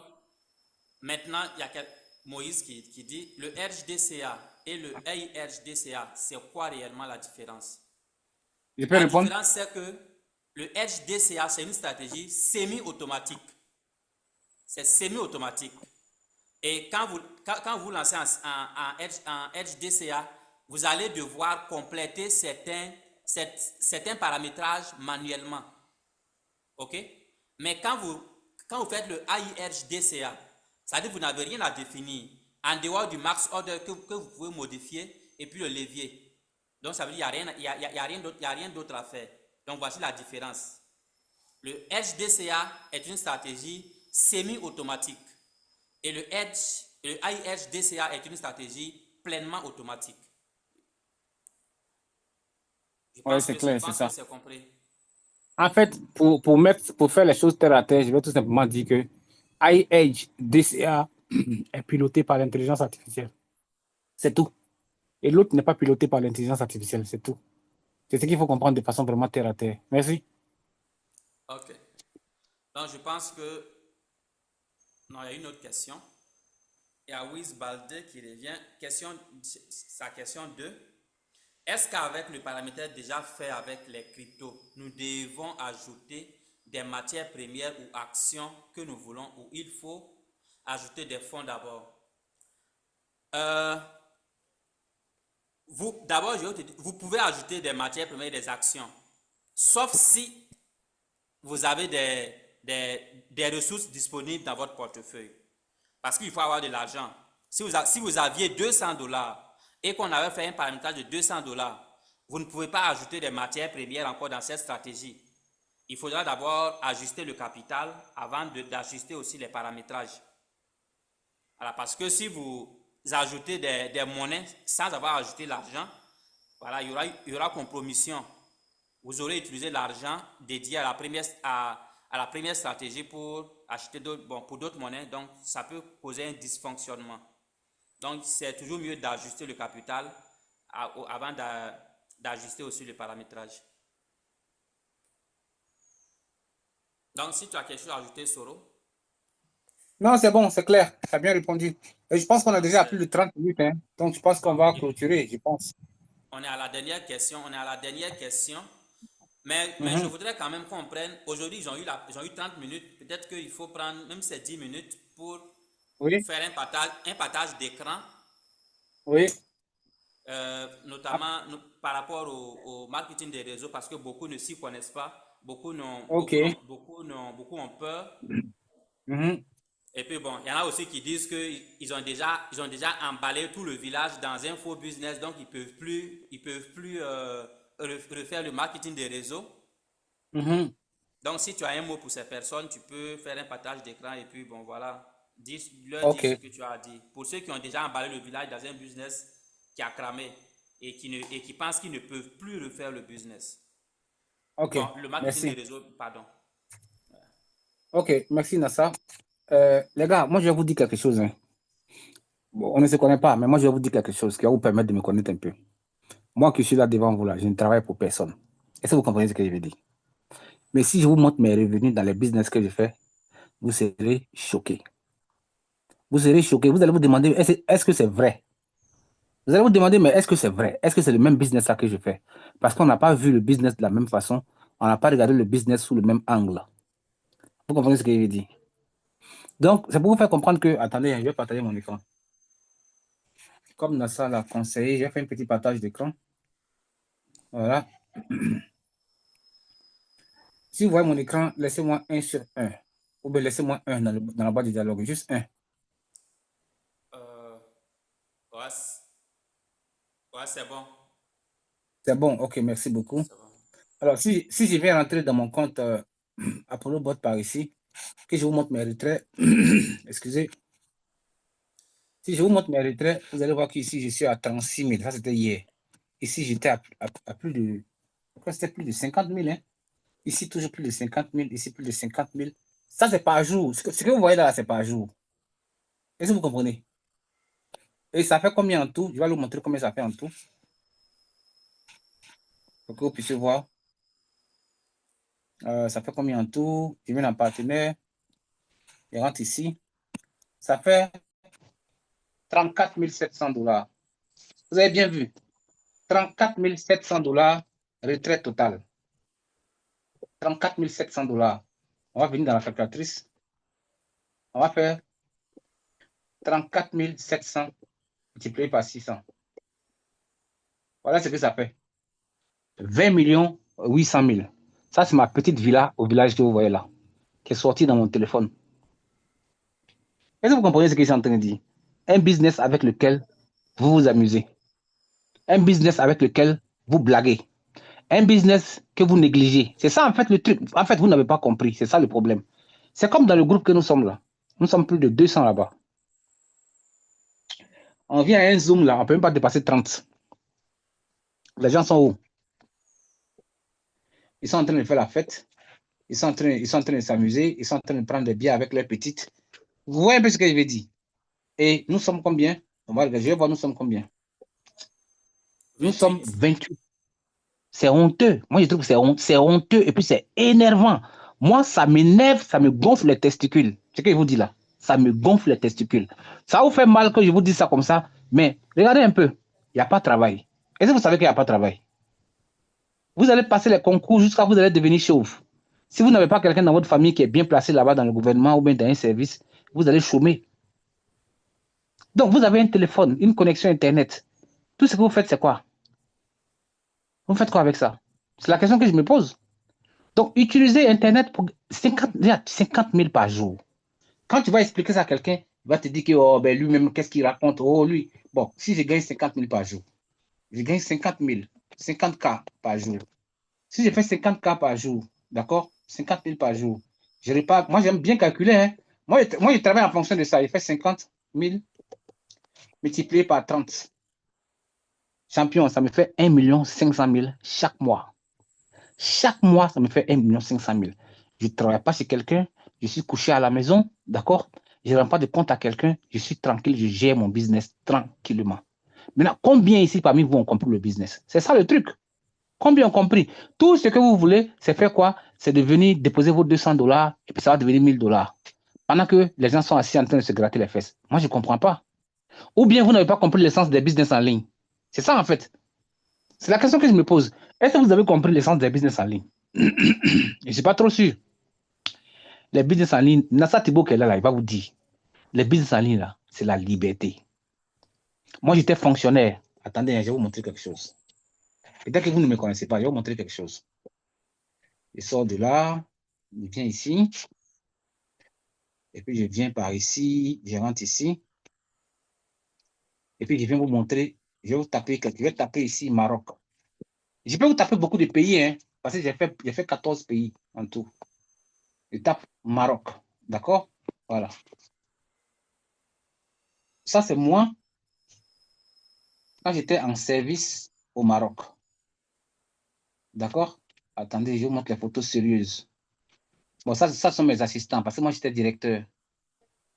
maintenant, il y a Moïse qui dit le RHDCA et le AIRHDCA, c'est quoi réellement la différence?
Je peux
La
répondre?
différence, c'est que le HDCA, c'est une stratégie semi-automatique. C'est semi-automatique. Et quand vous lancez en HDCA, vous allez devoir compléter certains paramétrages manuellement. OK? Mais quand vous faites le AIRHDCA, ça veut dire que vous n'avez rien à définir en dehors du max order que vous pouvez modifier et puis le levier. Donc, ça veut dire qu'il n'y a rien d'autre à faire. Donc, voici la différence. Le HDCA est une stratégie semi-automatique et le AIHDCA est une stratégie pleinement automatique. Je
Oui,
pense
c'est
que je
clair, c'est
pense que
ça.
c'est compris.
En fait, pour faire les choses terre à terre, je vais tout simplement dire que iEdge DCA est piloté par l'intelligence artificielle. C'est tout. Et l'autre n'est pas piloté par l'intelligence artificielle, c'est tout. C'est ce qu'il faut comprendre de façon vraiment terre à terre. Merci.
OK. Donc, je pense que... Non, il y a une autre question. Il y a Wiz Balde qui revient. Sa question 2. Est-ce qu'avec le paramètre déjà fait avec les cryptos, nous devons ajouter des matières premières ou actions que nous voulons ou il faut ajouter des fonds d'abord? Euh, D'abord, vous pouvez ajouter des matières premières et des actions, sauf si vous avez des ressources disponibles dans votre portefeuille. Parce qu'il faut avoir de l'argent. Si vous aviez 200 $ et qu'on avait fait un paramétrage de 200 $, vous ne pouvez pas ajouter des matières premières encore dans cette stratégie. Il faudra d'abord ajuster le capital avant d'ajuster aussi les paramétrages. Voilà, parce que si vous ajoutez des monnaies sans avoir ajouté l'argent, voilà, il y aura compromission. Vous aurez utilisé l'argent dédié à la première stratégie pour acheter pour d'autres monnaies, donc ça peut causer un dysfonctionnement. Donc, c'est toujours mieux d'ajuster le capital avant d'ajuster aussi le paramétrage. Donc, si tu as quelque chose à ajouter, Soro.
Non, c'est bon, c'est clair. Tu as bien répondu. Et je pense qu'on a déjà plus
Parfait.
de 30 minutes, hein. Donc, je pense qu'on
Bon,
va clôturer, je pense.
on est à la dernière question. On est à la dernière question. Mais je
Mhm.
voudrais quand même qu'on prenne. Aujourd'hui, ils ont eu 30 minutes. Peut-être qu'il faut prendre même ces 10 minutes pour
Oui,
faire un partage d'écran,
oui. Ah,
notamment par rapport au marketing des réseaux, parce que beaucoup ne s'y connaissent pas.
OK.
Beaucoup ont peur.
Mhm.
Et puis bon, il y en a aussi qui disent qu'ils ont déjà emballé tout le village dans un faux business, donc ils peuvent plus refaire le marketing des réseaux.
Mhm.
Donc, si tu as un mot pour ces personnes, tu peux faire un partage d'écran et puis bon, voilà, leur dire ce
OK.
que tu as dit. Pour ceux qui ont déjà emballé le village dans un business qui a cramé et qui pensent qu'ils ne peuvent plus refaire le business.
OK.
Bon, le marketing des
Merci.
réseaux, pardon.
OK. Merci, Nassa. Les gars, moi, je vais vous dire quelque chose, hein. Bon, on ne se connaît pas, mais moi, je vais vous dire quelque chose qui va vous permettre de me connaître un peu. Moi qui suis là devant vous, là, je ne travaille pour personne. Est-ce que vous comprenez ce que je veux dire? Mais si je vous montre mes revenus dans les business que je fais, vous serez choqués. Vous serez choqués. Vous allez vous demander, est-ce que c'est vrai? Vous allez vous demander, mais est-ce que c'est vrai? Est-ce que c'est le même business là que je fais? Parce qu'on n'a pas vu le business de la même façon. On n'a pas regardé le business sous le même angle. Vous comprenez ce que je veux dire? Donc, c'est pour vous faire comprendre que, attendez, je vais partager mon écran. Comme Nassa l'a conseillé, j'ai fait un petit partage d'écran. Voilà. Si vous voyez mon écran, laissez-moi 1 sur 1. Ou bien laissez-moi 1 dans la boîte de dialogue. Juste 1.
Ouais, ouais, c'est bon.
C'est bon, ok, merci beaucoup.
C'est bon.
Alors, si je viens rentrer dans mon compte Apollo Bot par ici, que je vous montre mes retraits, excusez, si je vous montre mes retraits, vous allez voir qu'ici, je suis à 36 000. Ça, c'était hier. Ici, j'étais à plus de, je crois que c'était plus de 50 000. Hein. Ici, toujours plus de 50 000. Ici, plus de 50 000. Ça, c'est par jour. Ce que vous voyez là, c'est par jour. Est-ce que vous comprenez? Et ça fait combien en tout? Je vais vous montrer combien ça fait en tout. Pour que vous puissiez voir. Ça fait combien en tout? Je viens en partenaire. Je rentre ici. Ça fait 34 700 $. Vous avez bien vu. 34 700 $, retraite totale. 34 700 $. On va venir dans la calculatrice. On va faire 34 700 multiplié par 600. Voilà ce que ça fait. 20 800 000. Ça, c'est ma petite villa au village que vous voyez là, qui est sortie dans mon téléphone. Est-ce que vous comprenez ce que je suis en train de dire? Un business avec lequel vous vous amusez. Un business avec lequel vous blaguez. Un business que vous négligez. C'est ça, en fait, le truc. En fait, vous n'avez pas compris. C'est ça le problème. C'est comme dans le groupe que nous sommes là. Nous sommes plus de 200 là-bas. On vient à un Zoom là, on ne peut même pas dépasser 30. Les gens sont où? Ils sont en train de faire la fête. Ils sont en train de s'amuser. Ils sont en train de prendre des bières avec leurs petites. Vous voyez un peu ce que je veux dire? Et nous sommes combien? On va regarder. Je vais voir, nous sommes combien? Nous sommes 28. C'est honteux. Moi, je trouve que c'est honteux et puis c'est énervant. Moi, ça m'énerve, ça me gonfle les testicules. C'est ce que je vous dis là. Ça me gonfle les testicules. Ça vous fait mal que je vous dise ça comme ça, mais regardez un peu. Il n'y a pas de travail. Est-ce que vous savez qu'il n'y a pas de travail? Vous allez passer les concours jusqu'à vous allez devenir chauve. Si vous n'avez pas quelqu'un dans votre famille qui est bien placé là-bas dans le gouvernement ou bien dans un service, vous allez chômer. Donc, vous avez un téléphone, une connexion Internet. Tout ce que vous faites, c'est quoi? Vous faites quoi avec ça? C'est la question que je me pose. Donc, utiliser Internet pour 50 000 par jour. Quand tu vas expliquer ça à quelqu'un, il va te dire que oh, ben lui-même, qu'est-ce qu'il raconte? Oh, lui. Bon, si je gagne 50 000 par jour, je gagne 50 000, 50 K par jour. Si je fais 50 K par jour, d'accord? 50 000 par jour. Je repars. Moi, j'aime bien calculer. Hein? Moi, je travaille en fonction de ça. Je fais 50 000 multiplié par 30. Champion, ça me fait 1 500 000 chaque mois. Chaque mois, ça me fait 1 500 000. Je ne travaille pas chez quelqu'un, je suis couché à la maison, d'accord? Je ne rends pas de compte à quelqu'un, je suis tranquille, je gère mon business tranquillement. Maintenant, combien ici parmi vous ont compris le business? C'est ça le truc. Combien ont compris? Tout ce que vous voulez, c'est faire quoi? C'est de venir déposer vos 200 $ et puis ça va devenir 1000 $. Pendant que les gens sont assis en train de se gratter les fesses. Moi, je ne comprends pas. Ou bien vous n'avez pas compris l'essence des business en ligne. C'est ça en fait. C'est la question que je me pose. Est-ce que vous avez compris l'essence des business en ligne? Je ne suis pas trop sûr. Les business en ligne, Nassa Thibault qui est là, il va vous dire. Les business en ligne, là, c'est la liberté. Moi, j'étais fonctionnaire. Attendez, je vais vous montrer quelque chose. Peut-être que vous ne me connaissez pas, je vais vous montrer quelque chose. Je sors de là, je viens ici. Et puis, je viens par ici, je rentre ici. Et puis, je viens vous montrer. Je vais vous taper, je vais taper ici Maroc. Je peux vous taper beaucoup de pays, hein, parce que j'ai fait 14 pays en tout. Je tape Maroc. D'accord? Voilà. Ça, c'est moi quand j'étais en service au Maroc. D'accord? Attendez, je vous montre les photos sérieuses. Bon, ça sont mes assistants, parce que moi, j'étais directeur.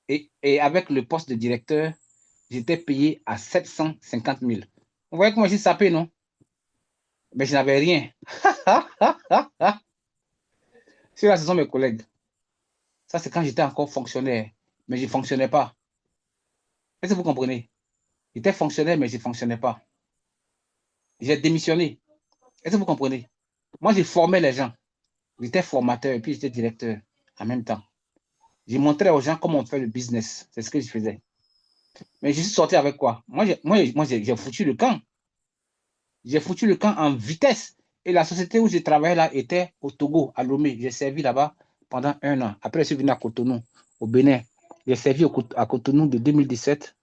Et avec le poste de directeur, j'étais payé à 750 000. Vous voyez comment j'ai sapé, non? Mais je n'avais rien. Ceux-là, ce sont mes collègues. Ça, c'est quand j'étais encore fonctionnaire. Mais je ne fonctionnais pas. Est-ce que vous comprenez? J'étais fonctionnaire, mais je ne fonctionnais pas. J'ai démissionné. Est-ce que vous comprenez? Moi, j'ai formé les gens. J'étais formateur et puis j'étais directeur en même temps. Je montrais aux gens comment on fait le business. C'est ce que je faisais. Mais je suis sorti avec quoi? Moi, j'ai foutu le camp. J'ai foutu le camp en vitesse. Et la société où je travaillais là était au Togo, à Lomé. J'ai servi là-bas pendant 1 an. Après, je suis venu à Cotonou, au Bénin. J'ai servi à Cotonou de 2017.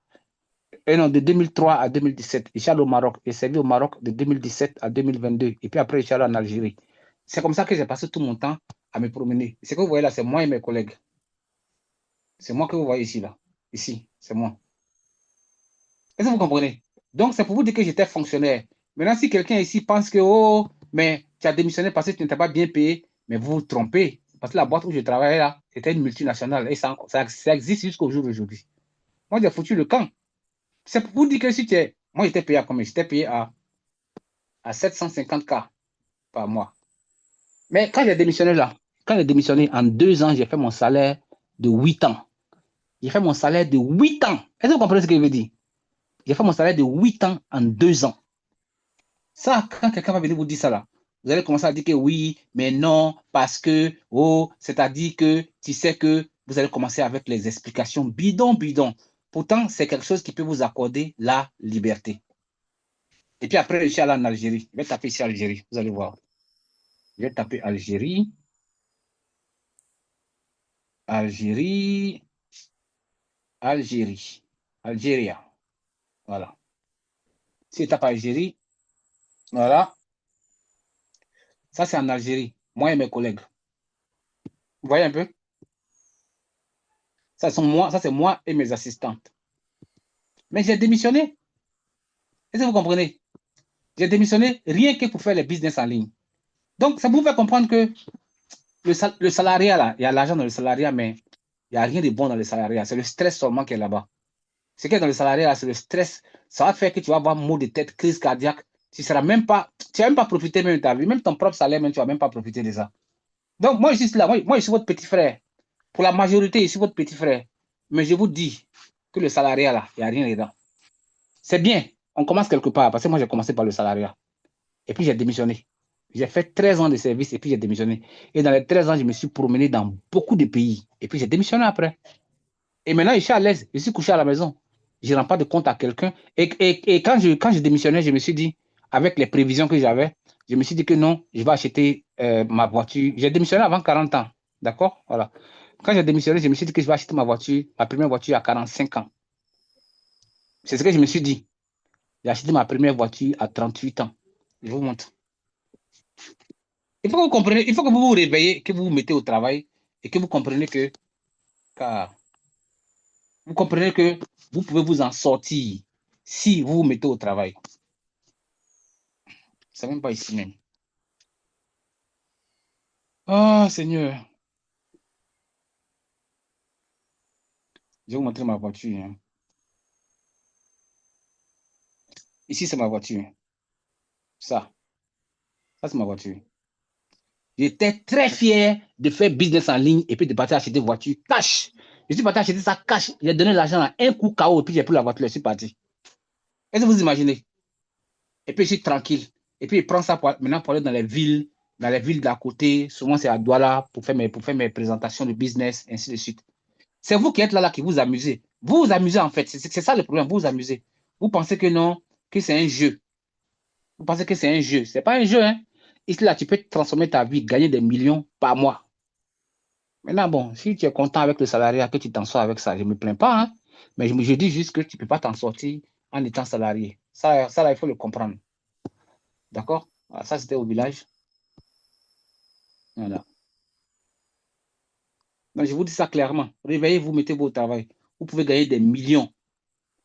Et non, de 2003 à 2017. Je suis allé au Maroc. J'ai servi au Maroc de 2017 à 2022. Et puis après, je suis allé en Algérie. C'est comme ça que j'ai passé tout mon temps à me promener. Ce que vous voyez là, c'est moi et mes collègues. C'est moi que vous voyez ici, là. Ici, c'est moi. Est-ce que vous comprenez? Donc, c'est pour vous dire que j'étais fonctionnaire. Maintenant, si quelqu'un ici pense que, oh, mais tu as démissionné parce que tu n'étais pas bien payé, mais vous vous trompez. Parce que la boîte où je travaillais là, était une multinationale et ça existe jusqu'au jour d'aujourd'hui. Moi, j'ai foutu le camp. C'est pour vous dire que si tu es. Moi, j'étais payé à combien? J'étais payé à 750K par mois. Mais quand j'ai démissionné là, quand j'ai démissionné en 2 ans, j'ai fait mon salaire de 8 ans. J'ai fait mon salaire de 8 ans. Est-ce que vous comprenez ce que je veux dire? J'ai fait mon salaire de 8 ans en 2 ans. Ça, quand quelqu'un va venir vous dire ça là, vous allez commencer à dire que oui, mais non, parce que, oh, c'est-à-dire que tu sais que vous allez commencer avec les explications bidon. Pourtant, c'est quelque chose qui peut vous accorder la liberté. Et puis après, je suis allé en Algérie. Je vais taper ici Algérie, vous allez voir. Je vais taper Algérie. Algérie. Algérie. Algérie. Voilà. Si je tape Algérie, voilà. Ça, c'est en Algérie. Moi et mes collègues. Vous voyez un peu? Ça, c'est moi et mes assistantes. Mais j'ai démissionné. Est-ce que vous comprenez? J'ai démissionné rien que pour faire les business en ligne. Donc, ça vous fait comprendre que le salariat, là, il y a l'argent dans le salariat, mais il n'y a rien de bon dans le salariat. C'est le stress seulement qui est là-bas. Ce qui est dans le salariat, c'est le stress. Ça va faire que tu vas avoir maux de tête, crise cardiaque. Tu ne même pas profité même de ta vie. Même ton propre salaire, même, tu ne vas même pas profiter de ça. Donc, moi, je suis là. Moi, je suis votre petit frère. Pour la majorité, je suis votre petit frère. Mais je vous dis que le salariat, là, il n'y a rien dedans. C'est bien. On commence quelque part. Parce que moi, j'ai commencé par le salariat. Et puis, j'ai démissionné. J'ai fait 13 ans de service et puis j'ai démissionné. Et dans les 13 ans, je me suis promené dans beaucoup de pays. Et puis, j'ai démissionné après. Et maintenant, je suis à l'aise. Je suis couché à la maison. Je ne rends pas de compte à quelqu'un. Et quand je démissionnais, je me suis dit, avec les prévisions que j'avais, je me suis dit que non, je vais acheter ma voiture. J'ai démissionné avant 40 ans. D'accord? Voilà. Quand j'ai démissionné, je me suis dit que je vais acheter ma première voiture à 45 ans. C'est ce que je me suis dit. J'ai acheté ma première voiture à 38 ans. Je vous montre. Il faut que vous compreniez, il faut que vous vous réveillez, que vous vous mettez au travail et que vous compreniez que, vous pouvez vous en sortir si vous vous mettez au travail. C'est même pas ici même. Ah, Seigneur. Je vais vous montrer ma voiture. Hein. Ici, c'est ma voiture. Ça c'est ma voiture. J'étais très fier de faire business en ligne et puis de partir acheter des voitures cash. Je suis parti acheter ça cash. J'ai donné l'argent à un coup KO et puis j'ai pris la voiture. Je suis parti. Est-ce que vous imaginez? Et puis je suis tranquille. Et puis il prend ça maintenant pour aller dans les villes d'à côté. Souvent, c'est à Douala pour faire mes présentations de business, ainsi de suite. C'est vous qui êtes là qui vous amusez. Vous vous amusez en fait. C'est ça le problème. Vous vous amusez. Vous pensez que non, que c'est un jeu. Vous pensez que c'est un jeu. C'est pas un jeu. Hein. Ici, là, tu peux transformer ta vie, gagner des millions par mois. Maintenant, bon, si tu es content avec le salariat, que tu t'en sors avec ça, je ne me plains pas. Hein. Mais je dis juste que tu ne peux pas t'en sortir en étant salarié. Ça là, il faut le comprendre. D'accord? Ça, c'était au village. Voilà. Donc, je vous dis ça clairement. Réveillez-vous, mettez-vous au travail. Vous pouvez gagner des millions.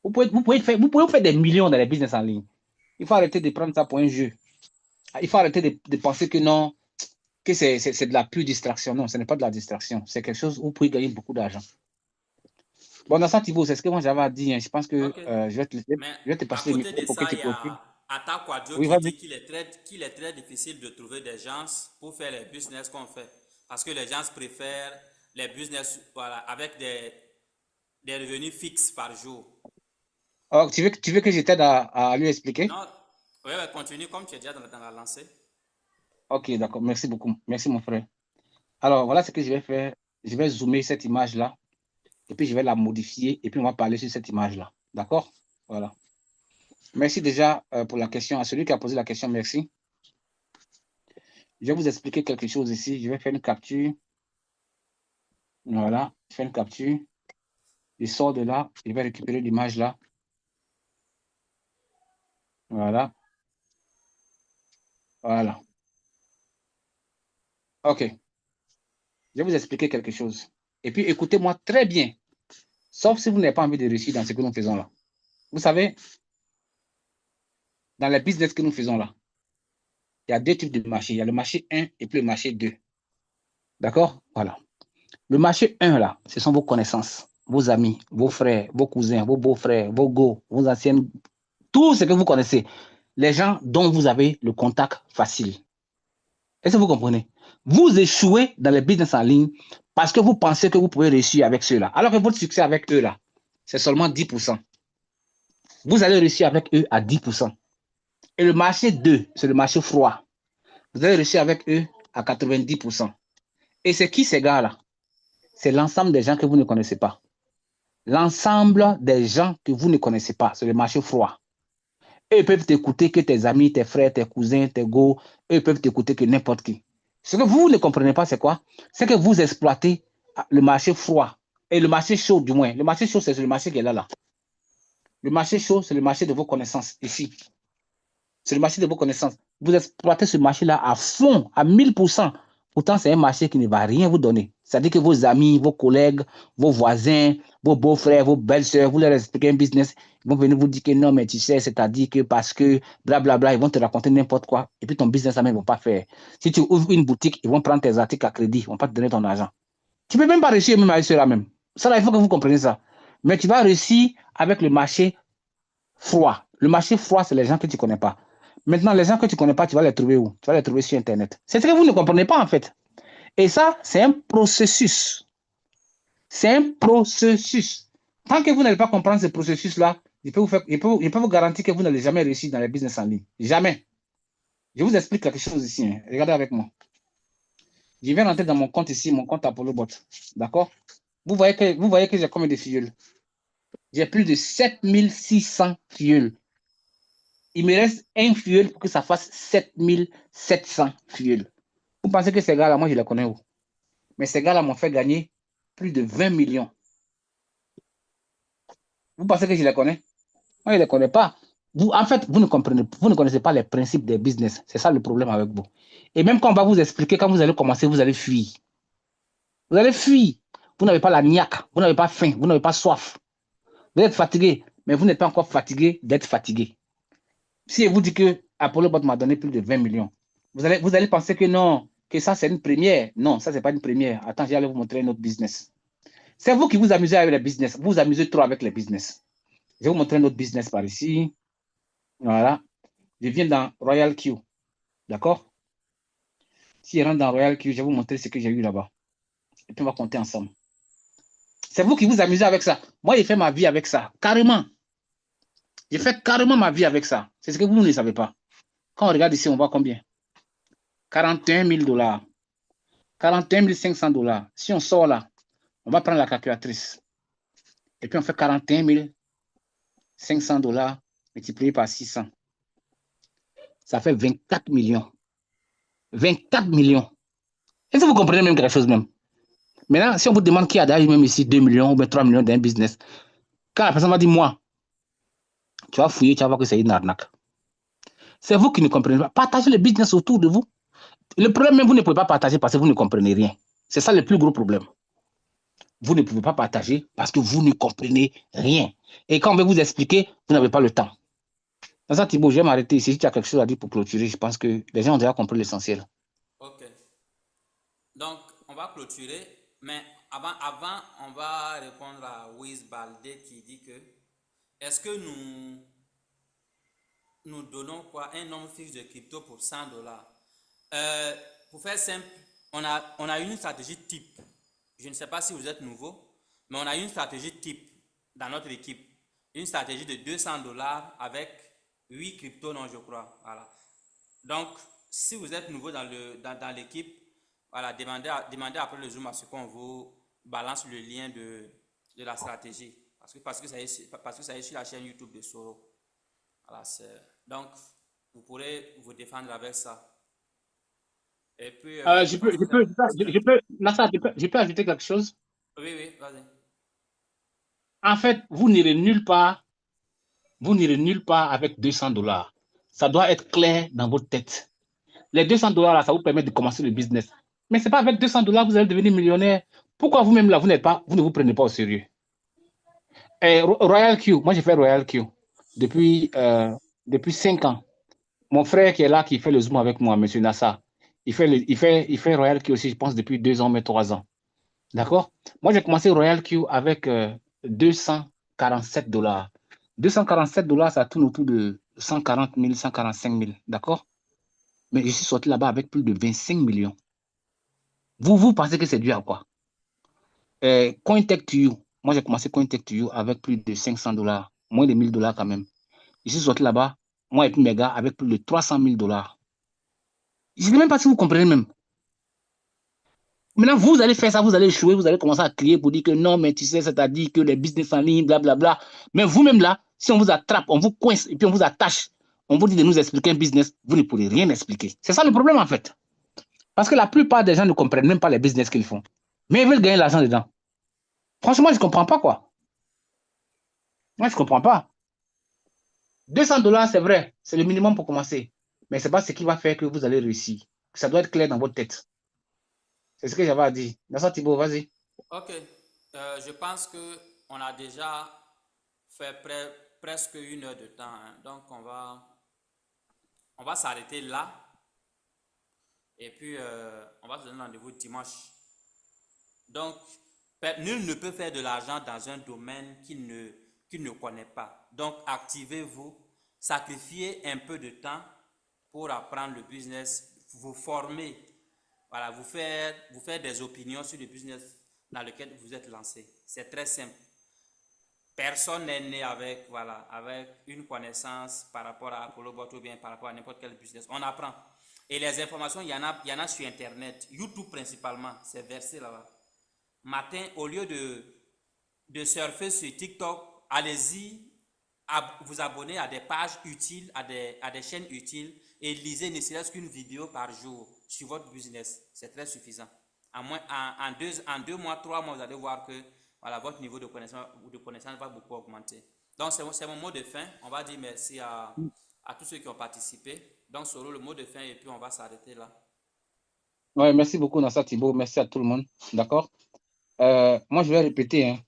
Vous pouvez faire des millions dans les business en ligne. Il faut arrêter de prendre ça pour un jeu. Il faut arrêter de penser que non, que c'est de la pure distraction. Non, ce n'est pas de la distraction. C'est quelque chose où vous pouvez gagner beaucoup d'argent. Bon, dans ça, Thibaut, c'est ce que moi j'avais à dire. Hein. Je pense que
Ok.
je
Mais
vais te
à
passer le
côté
micro
de
pour que
ça,
tu
il y
continues.
a Atta Quadio
Oui,
qui
vas-y.
dit qu'il est très difficile de trouver des gens pour faire les business qu'on fait. Parce que les gens préfèrent les business voilà, avec des revenus fixes par jour.
Alors, tu veux que je t'aide à lui expliquer?
Non, ouais, ouais, continue comme tu es déjà dans la lancée.
Ok, d'accord. Merci beaucoup. Merci, mon frère. Alors, voilà ce que je vais faire. Je vais zoomer cette image-là et puis je vais la modifier et puis on va parler sur cette image-là. D'accord? Voilà. Merci déjà pour la question. À celui qui a posé la question, merci. Je vais vous expliquer quelque chose ici. Je vais faire une capture. Voilà, je fais une capture. Je sors de là. Je vais récupérer l'image là. Voilà. Voilà. OK. Je vais vous expliquer quelque chose. Et puis, écoutez-moi très bien. Sauf si vous n'avez pas envie de réussir dans ce que nous faisons là. Vous savez, dans les business que nous faisons là, il y a deux types de marchés. Il y a le marché 1 et puis le marché 2. D'accord? Voilà. Le marché 1 là, ce sont vos connaissances, vos amis, vos frères, vos cousins, vos beaux-frères, vos go, vos anciennes, tout ce que vous connaissez. Les gens dont vous avez le contact facile. Est-ce que vous comprenez? Vous échouez dans les business en ligne parce que vous pensez que vous pouvez réussir avec ceux-là. Alors que votre succès avec eux là, c'est seulement 10%. Vous allez réussir avec eux à 10%. Et le marché 2, c'est le marché froid. Vous allez réussir avec eux à 90%. Et c'est qui ces gars-là? C'est l'ensemble des gens que vous ne connaissez pas. L'ensemble des gens que vous ne connaissez pas, c'est le marché froid. Eux, ils peuvent t'écouter que tes amis, tes frères, tes cousins, tes go, eux, ils peuvent t'écouter que n'importe qui. Ce que vous ne comprenez pas, c'est quoi? C'est que vous exploitez le marché froid et le marché chaud, du moins. Le marché chaud, c'est le marché qui est là. Le marché chaud, c'est le marché de vos connaissances, ici. C'est le marché de vos connaissances. Vous exploitez ce marché-là à fond, à 1000%. Pourtant, c'est un marché qui ne va rien vous donner. C'est-à-dire que vos amis, vos collègues, vos voisins, vos beaux-frères, vos belles-sœurs, vous leur expliquez un business, ils vont venir vous dire que non, mais tu sais, c'est-à-dire que parce que blablabla, ils vont te raconter n'importe quoi. Et puis ton business, ça même, ils ne vont pas faire. Si tu ouvres une boutique, ils vont prendre tes articles à crédit, ils ne vont pas te donner ton argent. Tu ne peux même pas réussir même avec cela même. Ça, là, il faut que vous compreniez ça. Mais tu vas réussir avec le marché froid. Le marché froid, c'est les gens que tu ne connais pas. Maintenant, les gens que tu ne connais pas, tu vas les trouver où? Tu vas les trouver sur Internet. C'est ce que vous ne comprenez pas, en fait. Et ça, c'est un processus. C'est un processus. Tant que vous n'allez pas comprendre ce processus-là, je peux vous garantir que vous n'allez jamais réussir dans les business en ligne. Jamais. Je vous explique quelque chose ici. Hein. Regardez avec moi. Je viens rentrer dans mon compte ici, mon compte Apollo Bot. D'accord? Vous voyez que j'ai combien de filleuls? J'ai plus de 7600 filleuls. Il me reste un filleul pour que ça fasse 7700 filleuls. Vous pensez que ces gars-là, moi, je les connais où? Mais ces gars-là m'ont fait gagner plus de 20 millions. Vous pensez que je les connais? Moi, je ne les connais pas. En fait, vous ne connaissez pas les principes des business. C'est ça le problème avec vous. Et même quand on va vous expliquer, quand vous allez commencer, vous allez fuir. Vous allez fuir. Vous n'avez pas la niaque, vous n'avez pas faim, vous n'avez pas soif. Vous êtes fatigué, mais vous n'êtes pas encore fatigué d'être fatigué. Si je vous dis que Apollo Bot m'a donné plus de 20 millions, vous allez penser que non, que ça c'est une première. Non, ça c'est pas une première. Attends, j'allais vous montrer notre business. C'est vous qui vous amusez avec les business. Vous vous amusez trop avec les business. Je vais vous montrer notre business par ici. Voilà. Je viens dans Royal Q. D'accord? Si je rentre dans Royal Q, je vais vous montrer ce que j'ai eu là-bas. Et puis on va compter ensemble. C'est vous qui vous amusez avec ça. Moi, j'ai fait ma vie avec ça. Carrément. J'ai fait carrément ma vie avec ça. C'est ce que vous ne savez pas. Quand on regarde ici, on voit combien? 41 000 $. 41 500 $. Si on sort là, on va prendre la calculatrice. Et puis on fait 41 500 $ multiplié par 600. Ça fait 24 millions. 24 millions. Est-ce que vous comprenez même quelque chose même? Maintenant, si on vous demande qui a derrière même ici 2 millions ou 3 millions d'un business, quand la personne va dire moi, tu vas fouiller, tu vas voir que c'est une arnaque. C'est vous qui ne comprenez pas. Partagez le business autour de vous. Le problème, même, vous ne pouvez pas partager parce que vous ne comprenez rien. C'est ça le plus gros problème. Vous ne pouvez pas partager parce que vous ne comprenez rien. Et quand on veut vous expliquer, vous n'avez pas le temps. Dans ça, Thibaut, je vais m'arrêter ici. Si tu as quelque chose à dire pour clôturer, je pense que les gens ont déjà compris l'essentiel.
Ok. Donc, on va clôturer, mais avant on va répondre à Wiz Baldé qui dit que est-ce que nous donnons quoi? Un nombre fixe de crypto pour 100 $. Pour faire simple, on a une stratégie type. Je ne sais pas si vous êtes nouveau, mais on a une stratégie type dans notre équipe. Une stratégie de 200 $ avec 8 cryptos, non, je crois. Voilà. Donc, si vous êtes nouveau dans l'équipe, voilà, demandez après le Zoom à ce qu'on vous balance le lien de la stratégie. Parce que ça est sur la chaîne YouTube de Soro. Voilà, donc, vous pourrez vous défendre avec ça. Et puis,
Je peux, Nassar, je peux ajouter quelque chose?
oui, oui, vas-y.
En fait, vous n'irez nulle part. Vous n'irez nulle part avec 200 $. Ça doit être clair dans votre tête. Les 200 $, là, ça vous permet de commencer le business. Mais ce n'est pas avec 200 $ que vous allez devenir millionnaire. Pourquoi vous-même, là, vous ne vous prenez pas au sérieux? Royal Q, moi, j'ai fait Royal Q depuis 5 ans. Mon frère qui est là, qui fait le Zoom avec moi, M. Nassar, il fait Royal Q aussi, je pense, depuis 2 ans, mais 3 ans. D'accord? Moi, j'ai commencé Royal Q avec 247 $. 247 $, ça tourne autour de 140 000, 145 000. D'accord? Mais je suis sorti là-bas avec plus de 25 millions. Vous pensez que c'est dû à quoi? CoinTech2U. Moi, j'ai commencé CoinTech2U avec plus de 500 $, moins de 1000 $ quand même. Je suis sorti là-bas, moi et puis mes gars, avec plus de 300 000 $. Je ne sais même pas si vous comprenez même. Maintenant, vous allez faire ça, vous allez échouer, vous allez commencer à crier pour dire que non, mais tu sais, c'est-à-dire que les business en ligne, blablabla. Mais vous-même là, si on vous attrape, on vous coince et puis on vous attache, on vous dit de nous expliquer un business, vous ne pourrez rien expliquer. C'est ça le problème en fait. Parce que la plupart des gens ne comprennent même pas les business qu'ils font. Mais ils veulent gagner l'argent dedans. Franchement, je ne comprends pas quoi. Moi, je ne comprends pas. 200 $, c'est vrai, c'est le minimum pour commencer. Mais ce n'est pas ce qui va faire que vous allez réussir. Ça doit être clair dans votre tête. C'est ce que j'avais à dire. Nassar Thibault, vas-y.
Ok. Je pense que on a déjà fait presque 1 heure de temps, hein. Donc, on va s'arrêter là. Et puis, on va se donner rendez-vous dimanche. Donc, nul ne peut faire de l'argent dans un domaine qu'il ne connaît pas. Donc, activez-vous, sacrifiez un peu de temps pour apprendre le business, vous former, voilà, vous faire des opinions sur le business dans lequel vous êtes lancé. C'est très simple. Personne n'est né avec, voilà, avec une connaissance par rapport à Apollo Bot ou bien par rapport à n'importe quel business. On apprend. Et les informations, il y en a sur Internet, YouTube principalement, c'est versé là-bas. Matin, au lieu de surfer sur TikTok, allez-y, vous abonner à des pages utiles, à des chaînes utiles et lisez ne serait-ce qu'une vidéo par jour sur votre business. C'est très suffisant. En 2 mois, 3 mois, vous allez voir que voilà, votre niveau de connaissance va beaucoup augmenter. Donc, c'est mon mot de fin. On va dire merci à tous ceux qui ont participé. Donc, Soro, le mot de fin et puis on va s'arrêter là.
Ouais, merci beaucoup, Nassar Thibault. Merci à tout le monde. D'accord? Moi, je vais répéter. Hein.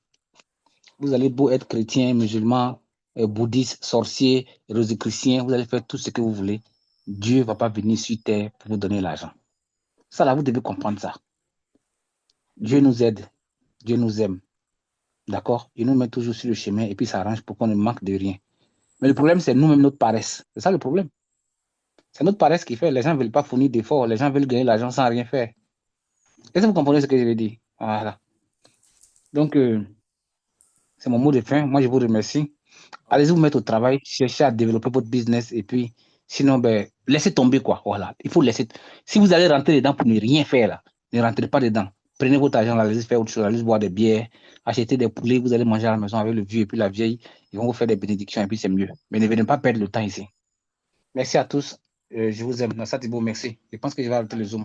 Vous allez beau être chrétien, musulman, bouddhiste, sorcier, rosicrucien, vous allez faire tout ce que vous voulez. Dieu ne va pas venir sur terre pour vous donner l'argent. Ça, là, vous devez comprendre ça. Dieu nous aide. Dieu nous aime. D'accord? Il nous met toujours sur le chemin et puis ça arrange pour qu'on ne manque de rien. Mais le problème, c'est nous-mêmes, notre paresse. C'est ça le problème. C'est notre paresse qui fait. Les gens ne veulent pas fournir d'efforts. Les gens veulent gagner l'argent sans rien faire. Est-ce que vous comprenez ce que je veux dire? Voilà. Donc, c'est mon mot de fin. Moi, je vous remercie. Allez-y vous mettre au travail. Cherchez à développer votre business. Et puis, sinon, ben, laissez tomber, quoi. Voilà. Il faut laisser. Si vous allez rentrer dedans pour ne rien faire, là, ne rentrez pas dedans. Prenez votre argent, allez-y faire autre chose. Allez-y boire des bières. Achetez des poulets. Vous allez manger à la maison avec le vieux et puis la vieille. Ils vont vous faire des bénédictions et puis c'est mieux. Mais ne venez pas perdre le temps ici. Merci à tous. Je vous aime. Nassar Thibault, merci. Je pense que je vais arrêter le Zoom.